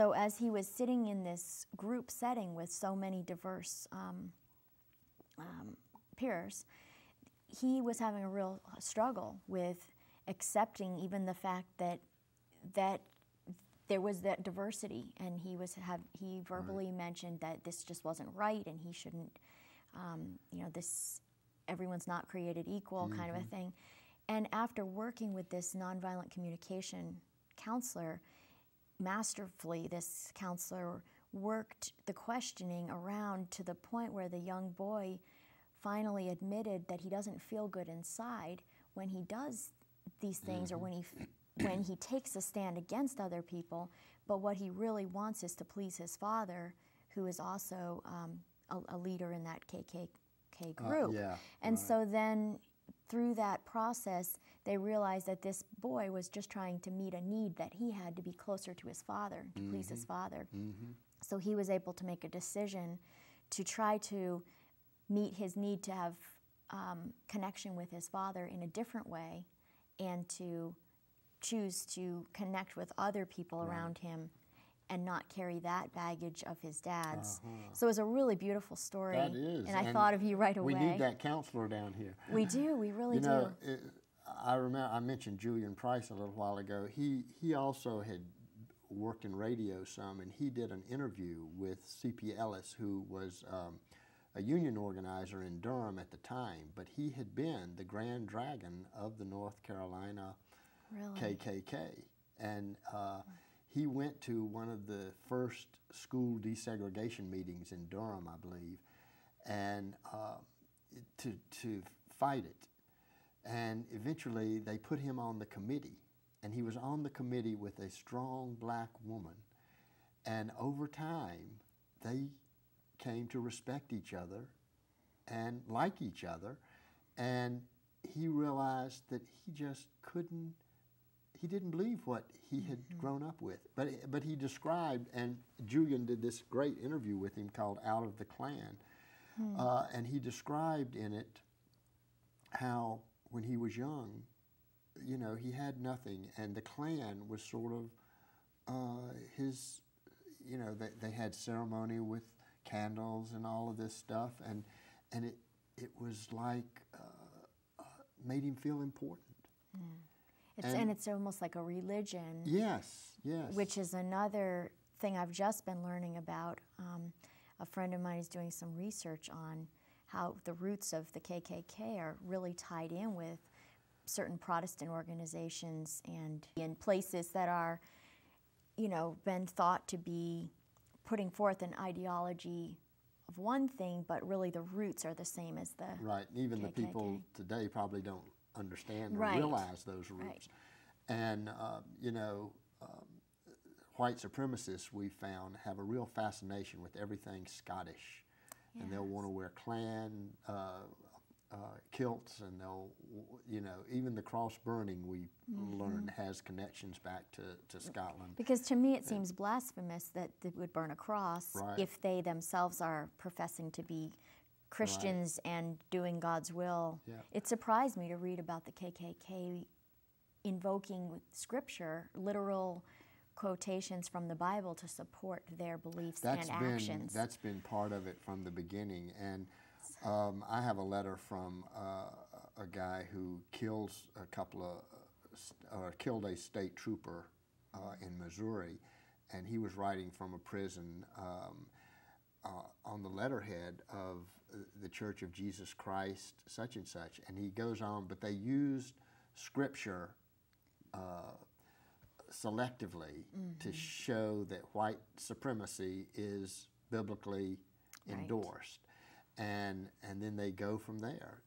so as he was sitting in this group setting with so many diverse peers, he was having a real struggle with accepting even the fact that there was that diversity, and he verbally mentioned that this just wasn't right, and he shouldn't, everyone's not created equal, kind of a thing. And after working with this nonviolent communication counselor, masterfully, this counselor worked the questioning around to the point where the young boy finally admitted that he doesn't feel good inside when he does these things, or when he takes a stand against other people, but what he really wants is to please his father, who is also a leader in that KKK group. And so then through that process, they realized that this boy was just trying to meet a need that he had to be closer to his father, to please his father. So he was able to make a decision to try to meet his need to have connection with his father in a different way, and to choose to connect with other people around him and not carry that baggage of his dad's. So it was a really beautiful story. That is. And I thought of you right away. We need that counselor down here. We do, we really do. I remember, I mentioned Julian Price a little while ago. He also had worked in radio some, and he did an interview with C.P. Ellis, who was a union organizer in Durham at the time, but he had been the Grand Dragon of the North Carolina KKK. And he went to one of the first school desegregation meetings in Durham, I believe, and to fight it. And eventually they put him on the committee, and he was on the committee with a strong black woman. And over time, they came to respect each other and like each other, and he realized that he just couldn't, he didn't believe what he had grown up with. But he described, and Julian did this great interview with him called Out of the Klan, and he described in it how when he was young, you know, he had nothing, and the Klan was sort of his, you know, they had ceremony with candles and all of this stuff, and it was like made him feel important. And it's almost like a religion. Yes, yes. Which is another thing I've just been learning about. A friend of mine is doing some research on how the roots of the KKK are really tied in with certain Protestant organizations and in places that are, you know, been thought to be putting forth an ideology of one thing, but really the roots are the same as the Right, even KKK. the people today probably don't understand or realize those roots. And, you know, white supremacists, we found, have a real fascination with everything Scottish. Yes. And they'll want to wear Klan kilts, and they'll, you know, even the cross burning we learned has connections back to Scotland. Because to me it seems blasphemous that they would burn a cross if they themselves are professing to be Christians and doing God's will. It surprised me to read about the KKK invoking scripture, literal quotations from the Bible to support their beliefs and actions. That's been part of it from the beginning. And I have a letter from a guy who kills a couple of, killed a state trooper in Missouri, and he was writing from a prison on the letterhead of the Church of Jesus Christ, such and such, and he goes on, but they used scripture selectively to show that white supremacy is biblically endorsed. And then they go from there.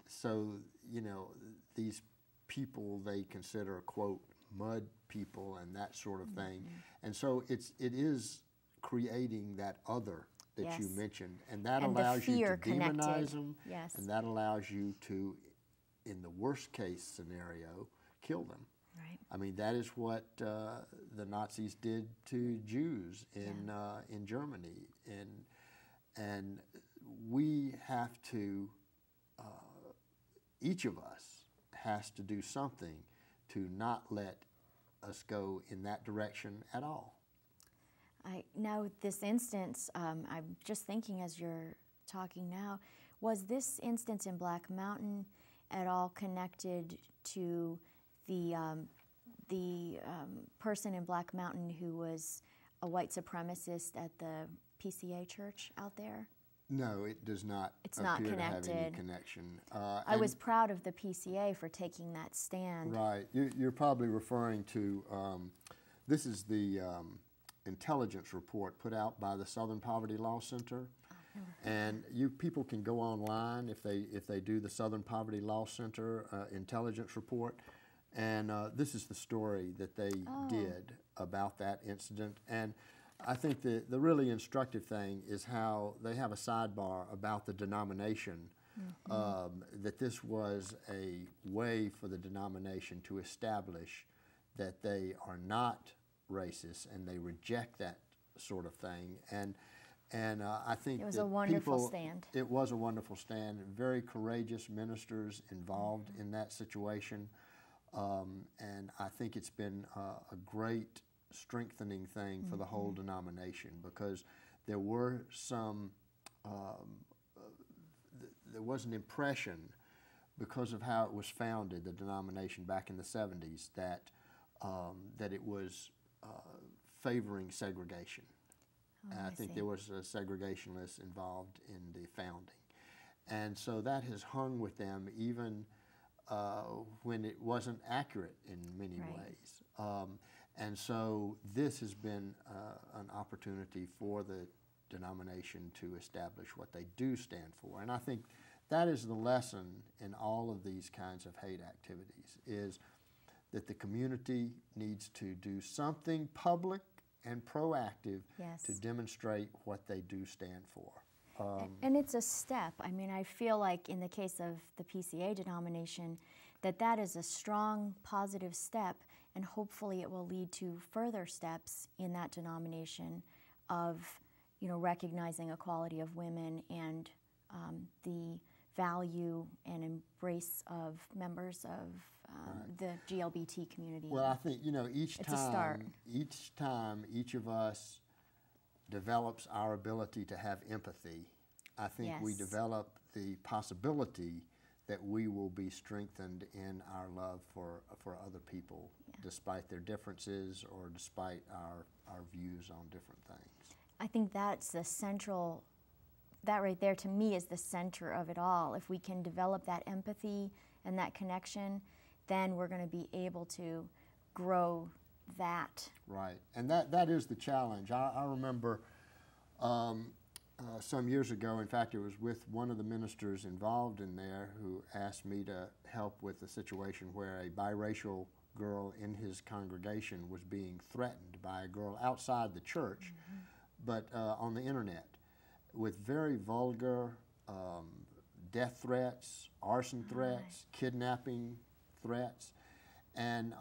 So, you know, these people they consider, quote, mud people and that sort of thing. And so it is creating that other that you mentioned. And that allows you to demonize them. And that allows you to, in the worst case scenario, kill them. I mean, that is what the Nazis did to Jews in Germany. And we have to, each of us has to do something to not let us go in that direction at all. now this instance, I'm just thinking as you're talking now, was this instance in Black Mountain at all connected to the person in Black Mountain who was a white supremacist at the PCA church out there? No, it does not It's not appear connected. to have any connection. I was proud of the PCA for taking that stand. Right. You're probably referring to, this is the intelligence report put out by the Southern Poverty Law Center. And people can go online if they do the Southern Poverty Law Center intelligence report. And this is the story that they did about that incident. And I think the really instructive thing is how they have a sidebar about the denomination, that this was a way for the denomination to establish that they are not racist and they reject that sort of thing. And I think it was a wonderful stand. It was a wonderful stand. Very courageous ministers involved in that situation. And I think it's been a great strengthening thing for the whole denomination, because there were some, there was an impression because of how it was founded, the denomination back in the 70s, that it was favoring segregation. And I think there was segregationists involved in the founding. And so that has hung with them even when it wasn't accurate in many ways. And so this has been an opportunity for the denomination to establish what they do stand for. And I think that is the lesson in all of these kinds of hate activities, is that the community needs to do something public and proactive to demonstrate what they do stand for. And it's a step. I mean, I feel like in the case of the PCA denomination, that is a strong, positive step, and hopefully it will lead to further steps in that denomination of, recognizing equality of women and the value and embrace of members of the GLBT community. Well, I think, each time each of us develops our ability to have empathy, I think we develop the possibility that we will be strengthened in our love for other people, despite their differences or despite our views on different things. I think that's the central, that right there to me is the center of it all. If we can develop that empathy and that connection, then we're going to be able to grow that. Right, and that is the challenge. I remember some years ago, in fact, it was with one of the ministers involved in there who asked me to help with a situation where a biracial girl in his congregation was being threatened by a girl outside the church, but on the internet, with very vulgar death threats, arson threats, kidnapping threats, and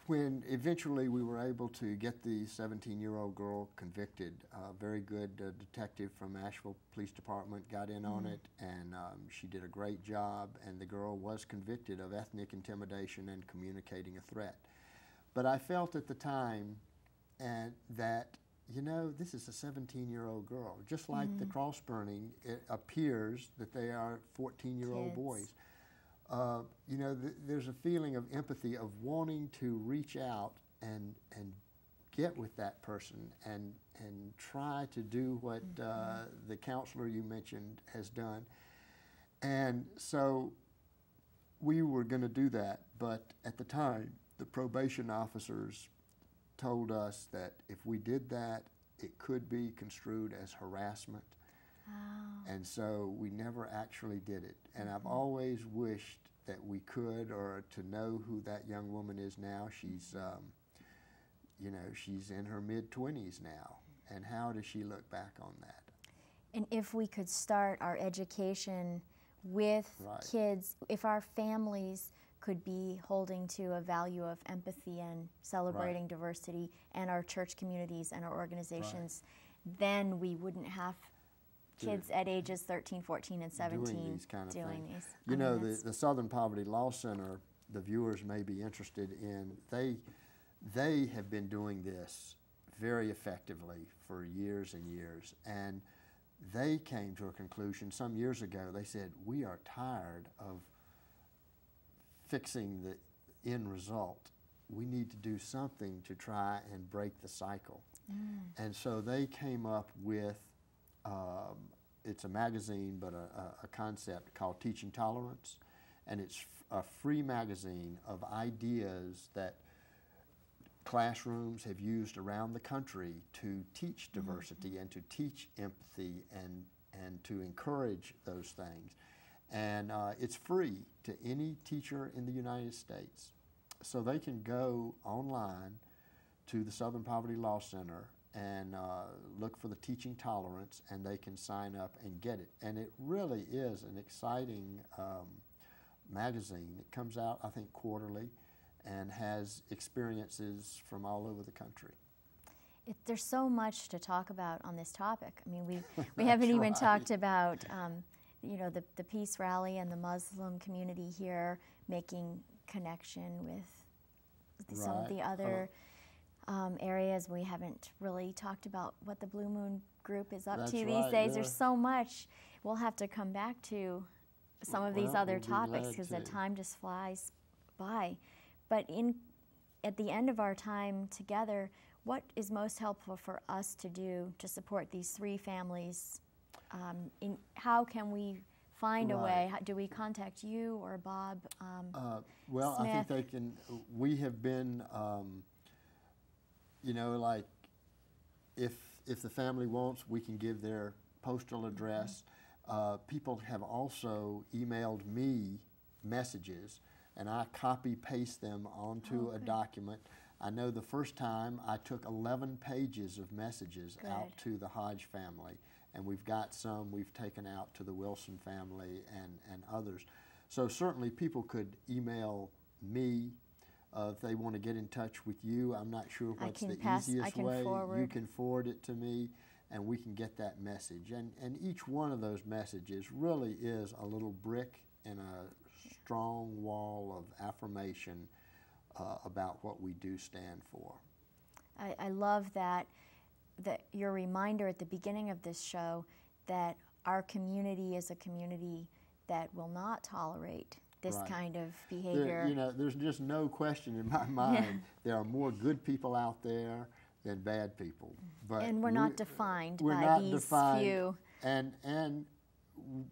when eventually we were able to get the 17-year-old girl convicted, a very good detective from Asheville Police Department got in on it, and she did a great job, and the girl was convicted of ethnic intimidation and communicating a threat. But I felt at the time that, this is a 17-year-old girl. Just like the cross burning, it appears that they are 14-year-old boys. There's a feeling of empathy, of wanting to reach out and get with that person and try to do what the counselor you mentioned has done. And so we were going to do that, but at the time, the probation officers told us that if we did that, it could be construed as harassment. And so we never actually did it. And I've always wished that we could, or to know who that young woman is now. She's, she's in her mid-20s now. And how does she look back on that? And if we could start our education with kids, if our families could be holding to a value of empathy and celebrating diversity, and our church communities and our organizations, then we wouldn't have kids at ages 13, 14, and 17 doing these kind of things. these. You know, the Southern Poverty Law Center the viewers may be interested in, they have been doing this very effectively for years and years, and they came to a conclusion some years ago. They said, we are tired of fixing the end result. We need to do something to try and break the cycle. And so they came up with, it's a magazine, but a concept called Teaching Tolerance, and it's a free magazine of ideas that classrooms have used around the country to teach diversity and to teach empathy and to encourage those things. And it's free to any teacher in the United States. So they can go online to the Southern Poverty Law Center and look for the Teaching Tolerance, and they can sign up and get it. And it really is an exciting magazine. It comes out, I think, quarterly, and has experiences from all over the country. There's so much to talk about on this topic. I mean, we haven't even talked about you know, the peace rally and the Muslim community here making connection with some of the other areas. We haven't really talked about what the Blue Moon Group is up to these days. Yeah. There's so much. We'll have to come back to some of these other topics because the time just flies by. But at the end of our time together, what is most helpful for us to do to support these three families? How can we find a way? Do we contact you or Bob well, Smith? I think they can. We have been, you know, like if the family wants, we can give their postal address. People have also emailed me messages, and I copy-paste them onto a document. I know the first time I took 11 pages of messages out to the Hodge family, and we've got some we've taken out to the Wilson family and others. So certainly people could email me if they want to get in touch with you. I'm not sure what's the easiest way. You can forward it to me, and we can get that message. And each one of those messages really is a little brick in a strong wall of affirmation about what we do stand for. I love that your reminder at the beginning of this show that our community is a community that will not tolerate this kind of behavior. You know, there's just no question in my mind. There are more good people out there than bad people. And we're not defined by these few.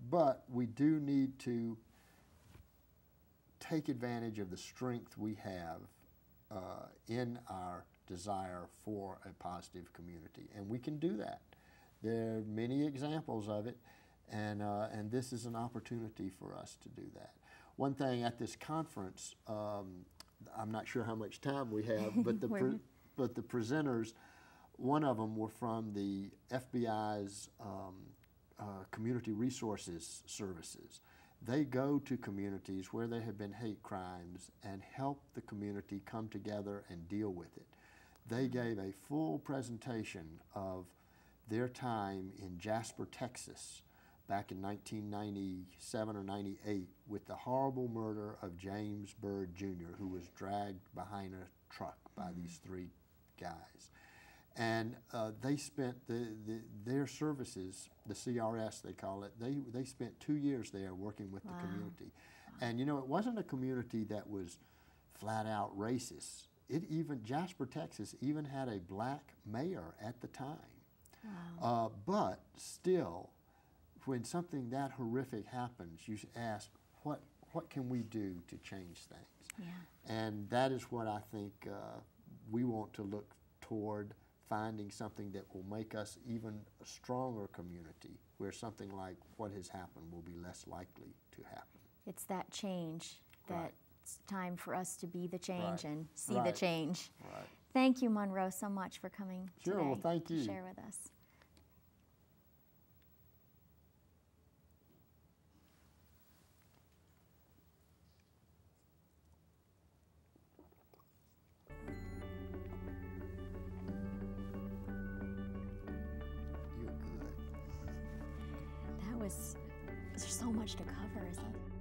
But we do need to take advantage of the strength we have in our desire for a positive community, and we can do that. There are many examples of it, and this is an opportunity for us to do that. One thing at this conference, I'm not sure how much time we have, but the presenters, one of them were from the FBI's Community Resources Services. They go to communities where there have been hate crimes and help the community come together and deal with it. They gave a full presentation of their time in Jasper, Texas, back in 1997 or 98 with the horrible murder of James Byrd Jr., who was dragged behind a truck by these three guys. And they spent their services, the CRS they call it, they spent 2 years there working with the community. And you know, it wasn't a community that was flat out racist. Jasper, Texas even had a black mayor at the time. Wow. But still, when something that horrific happens, you ask, what can we do to change things? Yeah. And that is what I think we want to look toward, finding something that will make us even a stronger community, where something like what has happened will be less likely to happen. It's that change that it's time for us to be the change and see the change. Right. Thank you, Monroe, so much for coming today well, thank you. to share with us. You're good. There's so much to cover, isn't there?